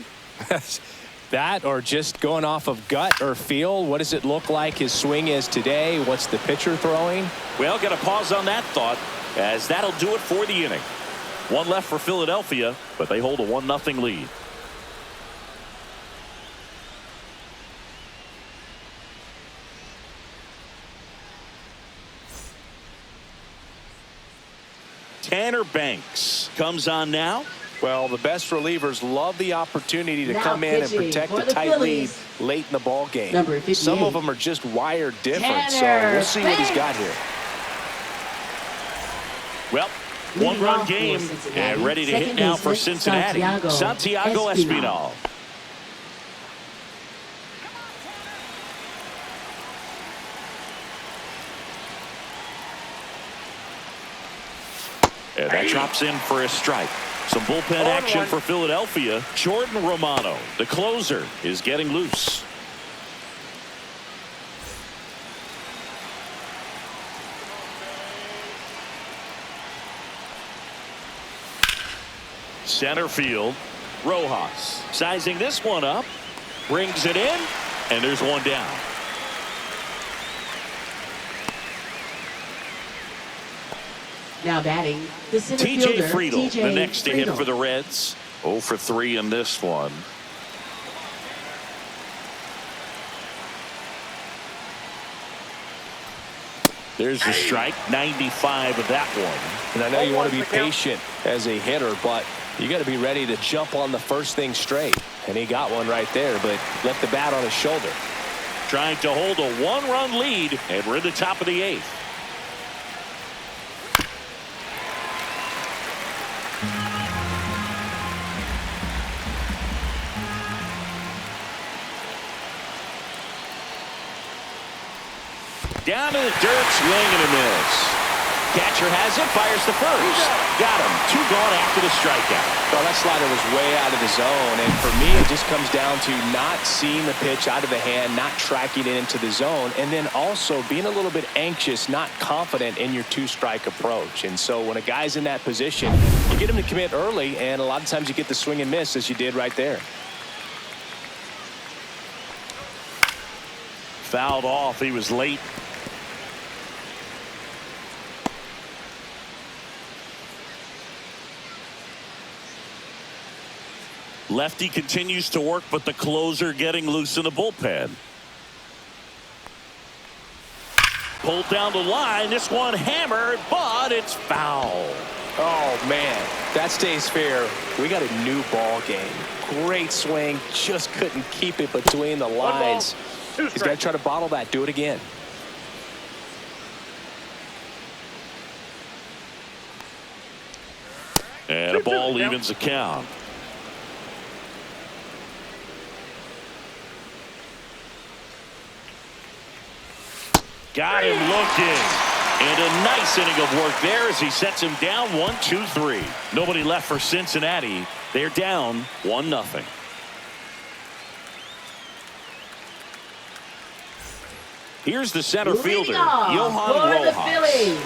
That, or just going off of gut or feel. What does it look like his swing is today? What's the pitcher throwing? Well, got to pause on that thought, as that'll do it for the inning. 1 left for Philadelphia, but they hold a 1-0 lead. Tanner Banks comes on now. Well, the best relievers love the opportunity to come in and protect a tight lead late in the ball game. Some of them are just wired different, so we'll see what he's got here. Well, 1-run game and ready to hit now for Cincinnati. Santiago Espinal. And that drops in for a strike. Some bullpen action for Philadelphia. Jordan Romano, the closer, is getting loose. Center field, Rojas sizing this one up, brings it in, and there's one down. Now batting, the center TJ fielder, Friedel, TJ the next to hit Friedel. for the Reds. 0 for 3 in this one. There's the strike, 95 of that one. And I know you want to be patient as a hitter, but you got to be ready to jump on the first thing straight. And he got one right there, but left the bat on his shoulder. Trying to hold a 1-run lead, and we're in the top of the 8th. Down to the dirt, swing and a miss. Catcher has it, fires the first. Got him. 2 gone after the strikeout. Well, that slider was way out of the zone, and for me, it just comes down to not seeing the pitch out of the hand, not tracking it into the zone, and then also being a little bit anxious, not confident in your 2-strike approach. And so when a guy's in that position, you get him to commit early, and a lot of times you get the swing and miss, as you did right there. Fouled off. He was late. Lefty continues to work, but the closer getting loose in the bullpen. Pulled down the line. This one hammered, but it's foul. Oh, man, that stays fair. We got a new ball game. Great swing. Just couldn't keep it between the lines. He's got to try to bottle that. Do it again. And a ball evens the count. Got him looking. And a nice inning of work there as he sets him down 1-2-3. Nobody left for Cincinnati. They're down 1-0. Here's the center fielder, Johan for the Rojas. Phillies,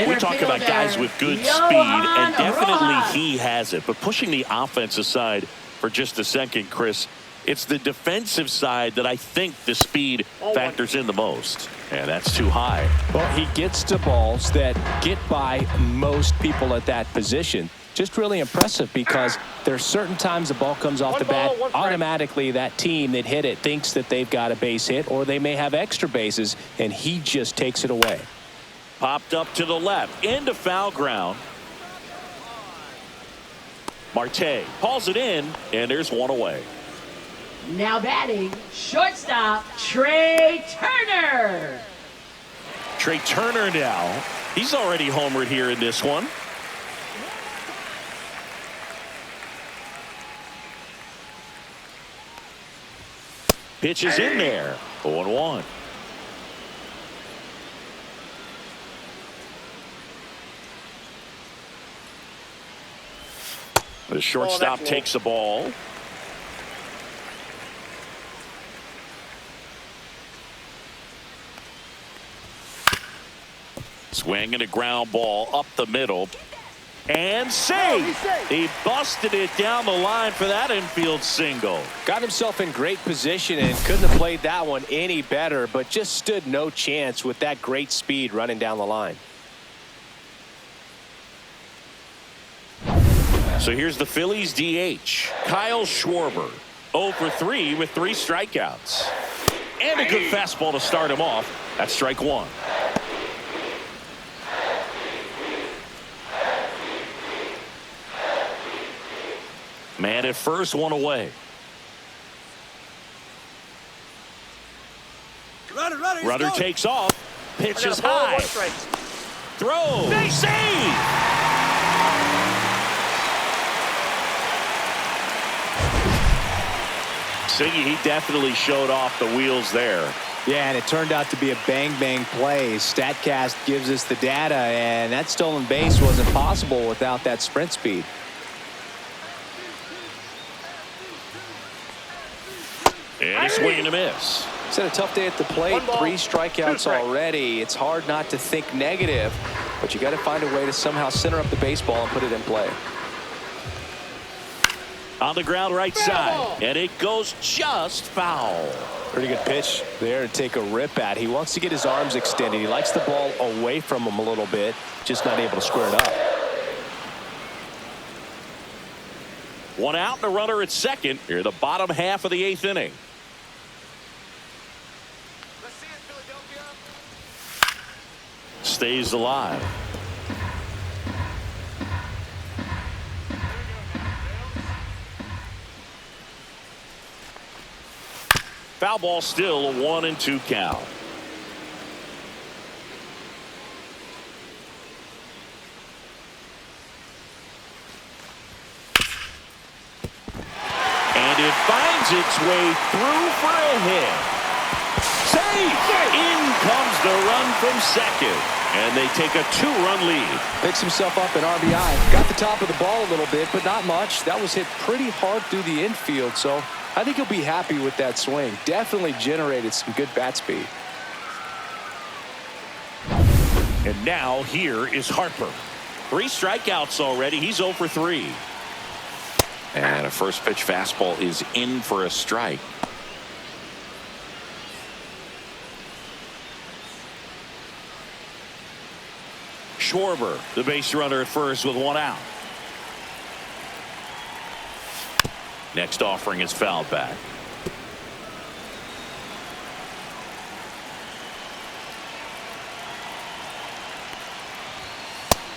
We talk about guys with good speed, and definitely he has it. But pushing the offense aside for just a second, Chris, it's the defensive side that I think the speed factors in the most. And that's too high. Well, he gets to balls that get by most people at that position. Just really impressive because there's certain times the ball comes off the bat, automatically that team that hit it thinks that they've got a base hit or they may have extra bases, and he just takes it away. Popped up to the left into foul ground. Marte hauls it in, and there's one away. Now batting, shortstop, Trey Turner. Trey Turner now. He's already homered here in this one. Pitch is in there. 0-1. The shortstop takes the ball. Swinging a ground ball up the middle. And safe. He busted it down the line for that infield single. Got himself in great position and couldn't have played that one any better, but just stood no chance with that great speed running down the line. So here's the Phillies DH, Kyle Schwarber. 0 for 3 with 3 strikeouts. And a good fastball to start him off. That's strike one. Man at first, one away. Runner takes off. Pitch is high. Throw. Save. Siggy, he definitely showed off the wheels there. Yeah, and it turned out to be a bang-bang play. StatCast gives us the data, and that stolen base wasn't possible without that sprint speed. And a swing and a miss. He's had a tough day at the plate. 3 strikeouts already. It's hard not to think negative, but you got to find a way to somehow center up the baseball and put it in play. On the ground right side, and it goes just foul. Pretty good pitch there to take a rip at. He wants to get his arms extended. He likes the ball away from him a little bit, just not able to square it up. One out and a runner at second. Here the bottom half of the 8th inning. Stays alive. Foul ball, still a 1-2 count. And it finds its way through for a hit. Safe! In comes the run from second. And they take a 2-run lead. Picks himself up an RBI. Got the top of the ball a little bit, but not much. That was hit pretty hard through the infield, so I think he'll be happy with that swing. Definitely generated some good bat speed. And now here is Harper. 3 strikeouts already. He's 0 for 3. And a first pitch fastball is in for a strike. Schwarber, the base runner at first with 1 out. Next offering is fouled back.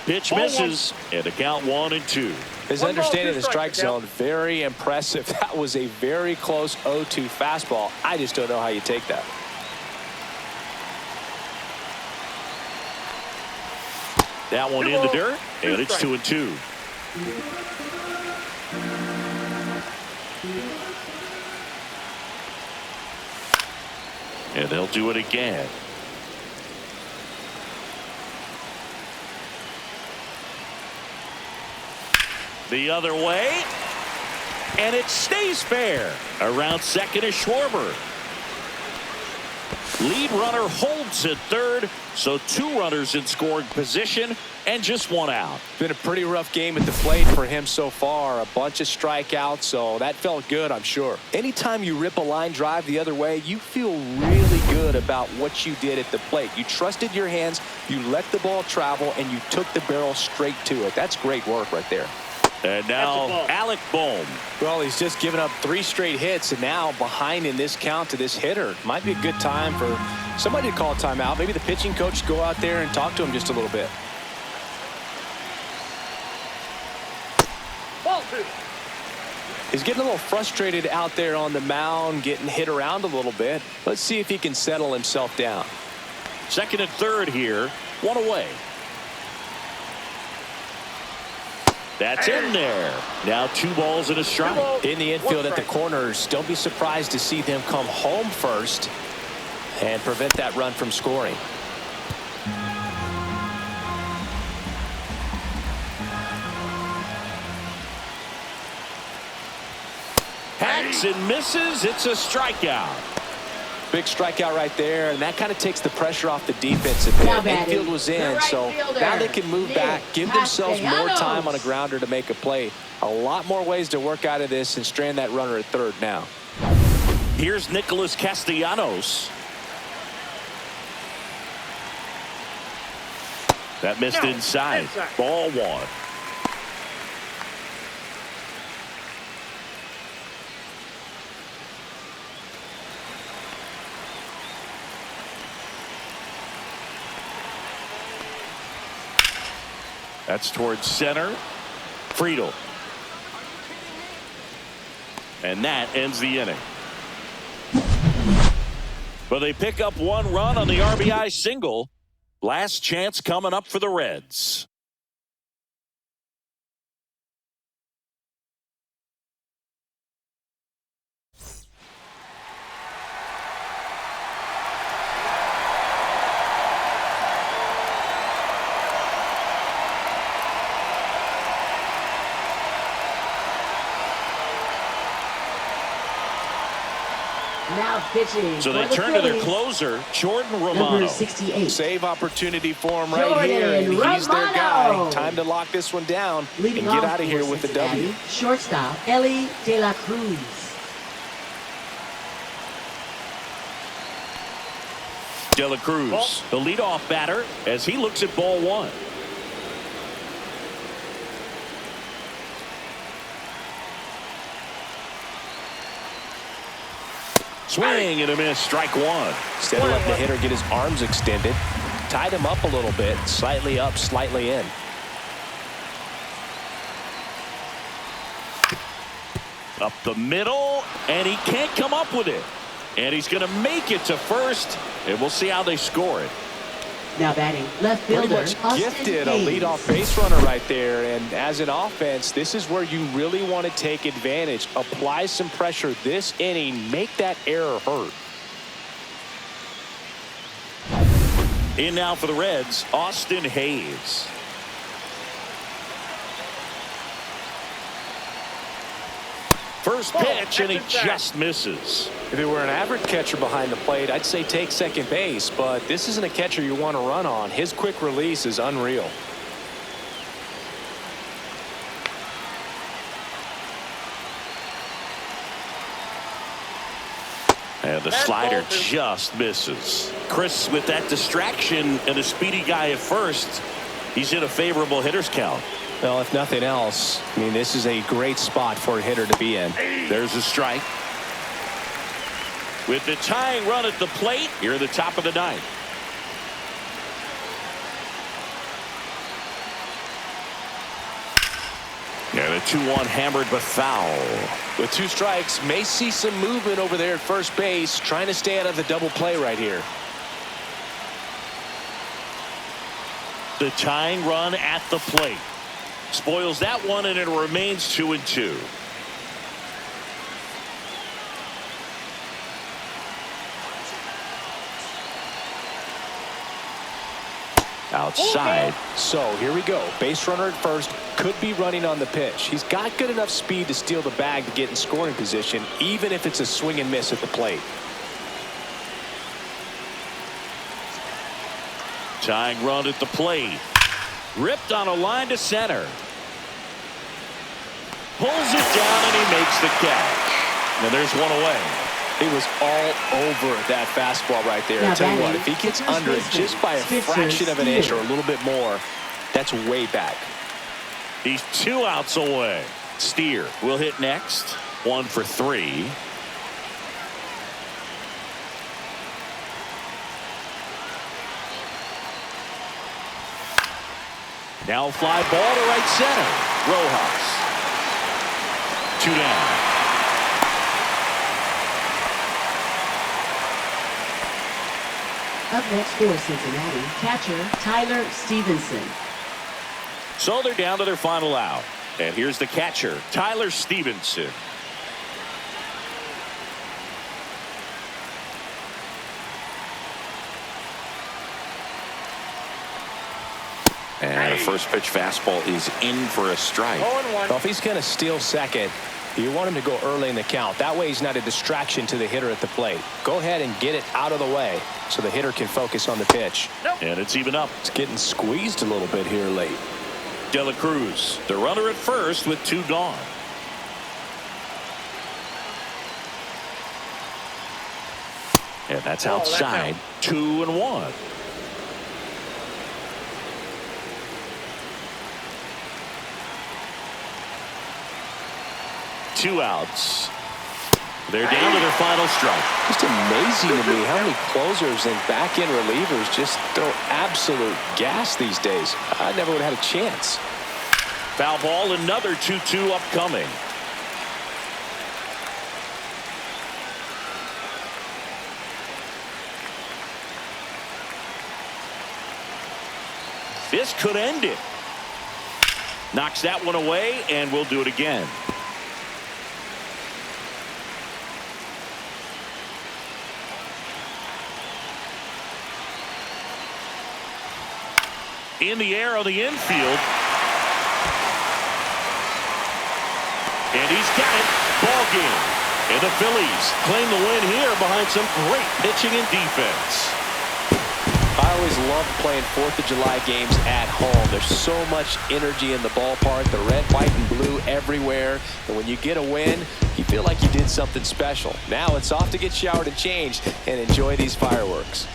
Pitch misses, and the count 1-2. His understanding of the strike zone, very impressive. That was a very close 0-2 fastball. I just don't know how you take that. That one in the dirt, and it's 2-2. And they'll do it again. The other way, and it stays fair. Around second is Schwarber. Lead runner holds at third, so 2 runners in scoring position and just 1 out. Been a pretty rough game at the plate for him so far. A bunch of strikeouts, so that felt good, I'm sure. Anytime you rip a line drive the other way, you feel really good about what you did at the plate. You trusted your hands, you let the ball travel, and you took the barrel straight to it. That's great work right there. And now Alec Bohm. Well, he's just given up 3 straight hits, and now behind in this count to this hitter. Might be a good time for somebody to call a timeout. Maybe the pitching coach go out there and talk to him just a little bit. Ball 2. He's getting a little frustrated out there on the mound, getting hit around a little bit. Let's see if he can settle himself down. Second and third here. 1 away. That's in there. Now 2 balls and a strike. In the infield at the corners, don't be surprised to see them come home first and prevent that run from scoring. Hacks and misses. It's a strikeout. Big strikeout right there, and that kind of takes the pressure off the defensive end. Infield was in, so now they can move back, give themselves more time on a grounder to make a play. A lot more ways to work out of this and strand that runner at third now. Here's Nicholas Castellanos. That missed inside. Ball 1. That's towards center. Friedel. And that ends the inning. But they pick up 1 run on the RBI single. Last chance coming up for the Reds. Now pitching. So they for the turn to their Phillies, closer, Jordan Romano. number 68. Save opportunity for him right Jordan here, and he's their guy. Romano. Time to lock this one down Leading and get off out of here for with the Cincinnati, W. Shortstop, Ellie De La Cruz. De La Cruz, the leadoff batter, as he looks at ball 1. Swing and a miss, strike 1. Instead of letting the hitter get his arms extended, tied him up a little bit, slightly up, slightly in. Up the middle, and he can't come up with it. And he's going to make it to first, and we'll see how they score it. Now batting, left Pretty fielder, much Austin gifted a Hayes. leadoff base runner right there, and as an offense, this is where you really want to take advantage. Apply some pressure this inning, make that error hurt. In now for the Reds, Austin Hayes. First pitch, and he just misses. If it were an average catcher behind the plate, I'd say take second base, but this isn't a catcher you want to run on. His quick release is unreal. And the slider just misses. Chris, with that distraction and a speedy guy at first, he's in a favorable hitter's count. Well, if nothing else, I mean, this is a great spot for a hitter to be in. There's a strike. With the tying run at the plate, here at the top of the 9th. And a 2-1 hammered but foul. With 2 strikes, may see some movement over there at first base, trying to stay out of the double play right here. The tying run at the plate. Spoils that one, and it remains 2-2. Outside. So here we go. Base runner at first, could be running on the pitch. He's got good enough speed to steal the bag to get in scoring position, even if it's a swing and miss at the plate. Tying run at the plate. Ripped on a line to center. Pulls it down and he makes the catch. And there's one away. He was all over that fastball right there. I tell you what, if he gets under it just by a fraction of an inch or a little bit more, that's way back. He's 2 outs away. Steer will hit next. 1 for 3. Now fly ball to right center. Rojas. 2 down. Up next for Cincinnati, catcher Tyler Stevenson. So they're down to their final out. And here's the catcher, Tyler Stevenson. And a first pitch fastball is in for a strike. 0-1. Well, if he's going to steal second, you want him to go early in the count. That way he's not a distraction to the hitter at the plate. Go ahead and get it out of the way so the hitter can focus on the pitch. And it's even up. It's getting squeezed a little bit here late. De La Cruz, the runner at first with 2 gone. And that's outside. 2-1. Two outs. They're down to their final strike. Just amazing to me how many closers and back-end relievers just throw absolute gas these days. I never would have had a chance. Foul ball, another 2-2 upcoming. This could end it. Knocks that one away, and we'll do it again. In the air on the infield. And he's got it. Ball game. And the Phillies claim the win here behind some great pitching and defense. I always love playing 4th of July games at home. There's so much energy in the ballpark. The red, white, and blue everywhere. And when you get a win, you feel like you did something special. Now it's off to get showered and changed and enjoy these fireworks.